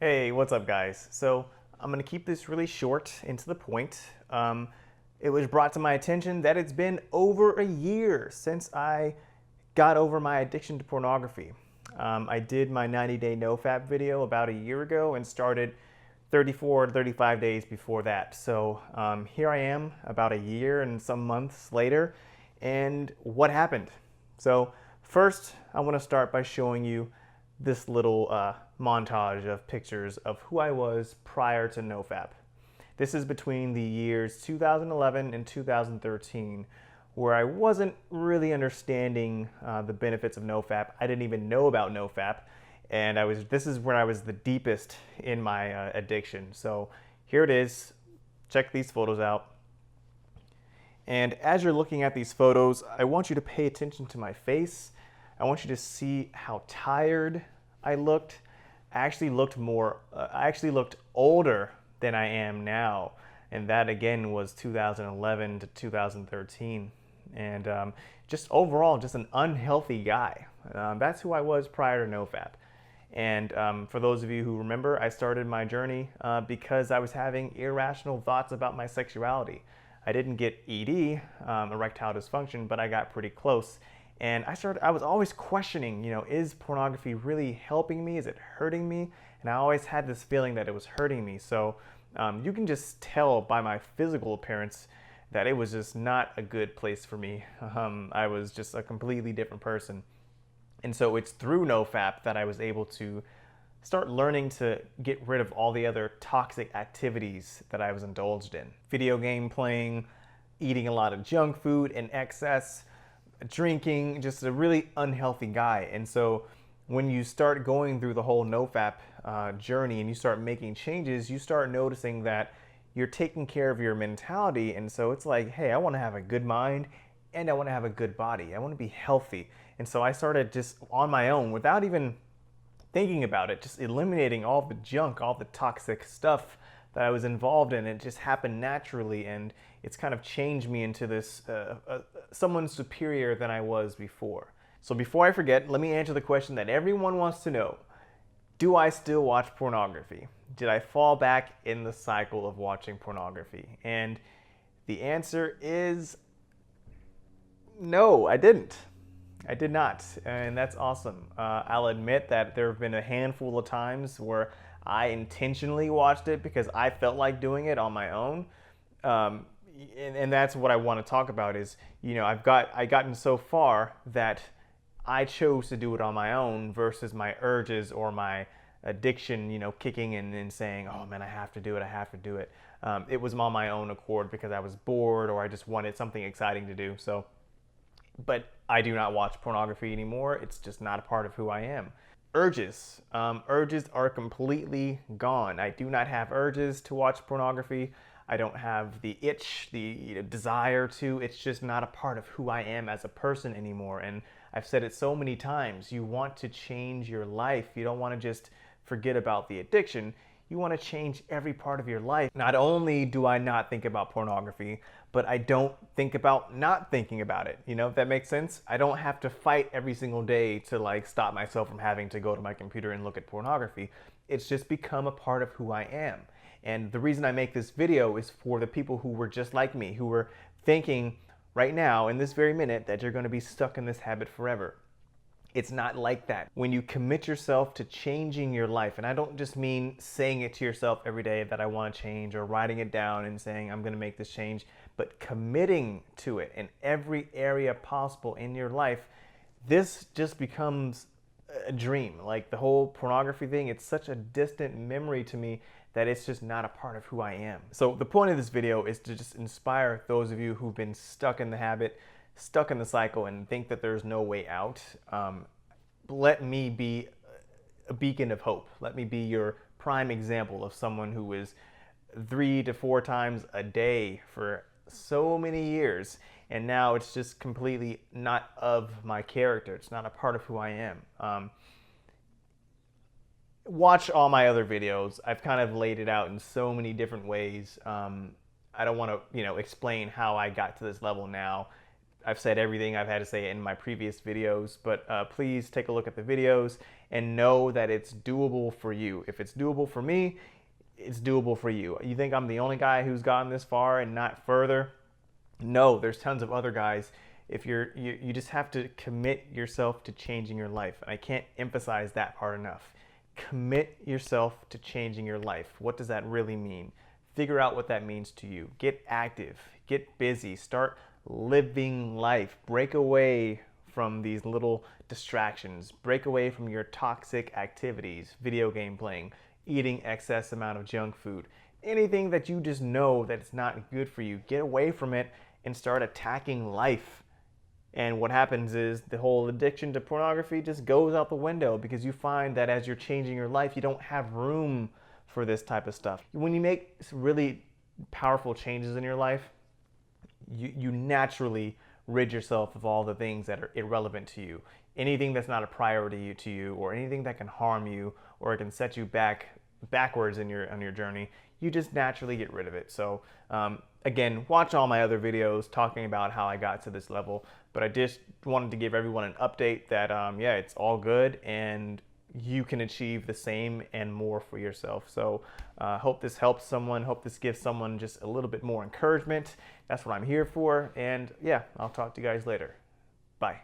Hey, what's up, guys? So I'm going to keep this really short and to the point. It was brought to my attention that it's been over a year since I got over my addiction to pornography. I did my 90-day NoFap video about a year ago and started 34 to 35 days before that. So here I am about a year and some months later. And what happened? So first, I want to start by showing you this little montage of pictures of who I was prior to NoFap. This is between the years 2011 and 2013, where I wasn't really understanding the benefits of NoFap. I didn't even know about NoFap, and this is where I was the deepest in my addiction. So here it is. Check these photos out. And as you're looking at these photos, I want you to pay attention to my face. I want you to see how tired I looked. I actually looked older than I am now. And that again was 2011 to 2013. And just overall, just an unhealthy guy. That's who I was prior to NoFap. And for those of you who remember, I started my journey because I was having irrational thoughts about my sexuality. I didn't get ED, erectile dysfunction, but I got pretty close. And I was always questioning, is pornography really helping me? Is it hurting me? And I always had this feeling that it was hurting me. So you can just tell by my physical appearance that it was just not a good place for me. I was just a completely different person. And so it's through NoFap that I was able to start learning to get rid of all the other toxic activities that I was indulged in. Video game playing, eating a lot of junk food in excess, drinking, just a really unhealthy guy. And so when you start going through the whole NoFap journey and you start making changes, you start noticing that you're taking care of your mentality. And so it's like, hey, I want to have a good mind and I want to have a good body. I want to be healthy. And so I started just on my own without even thinking about it, just eliminating all the junk, all the toxic stuff that I was involved in. It just happened naturally, and it's kind of changed me into this someone superior than I was before. So before I forget, let me answer the question that everyone wants to know. Do I still watch pornography? Did I fall back in the cycle of watching pornography? And the answer is no, I didn't. I did not, and that's awesome. I'll admit that there have been a handful of times where I intentionally watched it because I felt like doing it on my own. And that's what I want to talk about is, I've gotten so far that I chose to do it on my own versus my urges or my addiction, kicking in and saying, oh man, I have to do it. It was on my own accord because I was bored or I just wanted something exciting to do. But I do not watch pornography anymore. It's just not a part of who I am. Urges. Urges are completely gone. I do not have urges to watch pornography. I don't have the itch, the desire to. It's just not a part of who I am as a person anymore. And I've said it so many times. You want to change your life. You don't want to just forget about the addiction. You want to change every part of your life. Not only do I not think about pornography, but I don't think about not thinking about it. If that makes sense? I don't have to fight every single day to stop myself from having to go to my computer and look at pornography. It's just become a part of who I am. And the reason I make this video is for the people who were just like me, who were thinking right now in this very minute that you're going to be stuck in this habit forever. It's not like that. When you commit yourself to changing your life, and I don't just mean saying it to yourself every day that I want to change or writing it down and saying I'm going to make this change, but committing to it in every area possible in your life, this just becomes a dream. Like the whole pornography thing, it's such a distant memory to me that it's just not a part of who I am. So the point of this video is to just inspire those of you who've been stuck in the habit, stuck in the cycle, and think that there's no way out. Let me be a beacon of hope. Let me be your prime example of someone who is 3 to 4 times a day for so many years, and now it's just completely not of my character. It's not a part of who I am. Watch all my other videos. I've kind of laid it out in so many different ways. I don't want to, explain how I got to this level now. I've said everything I've had to say in my previous videos, but please take a look at the videos and know that it's doable for you. If it's doable for me, it's doable for you. You think I'm the only guy who's gotten this far and not further? No, there's tons of other guys. If you just have to commit yourself to changing your life. And I can't emphasize that part enough. Commit yourself to changing your life. What does that really mean? Figure out what that means to you. Get active, get busy, start living life. Break away from these little distractions. Break away from your toxic activities, video game playing, eating excess amount of junk food. Anything that you just know that it's not good for you, get away from it and start attacking life. And what happens is the whole addiction to pornography just goes out the window because you find that as you're changing your life, you don't have room for this type of stuff. When you make really powerful changes in your life, you naturally rid yourself of all the things that are irrelevant to you. Anything that's not a priority to you, or anything that can harm you, or it can set you backwards on your journey, you just naturally get rid of it. So again, watch all my other videos talking about how I got to this level, but I just wanted to give everyone an update that yeah, it's all good and you can achieve the same and more for yourself. So hope this helps someone, hope this gives someone just a little bit more encouragement. That's what I'm here for. And yeah, I'll talk to you guys later. Bye.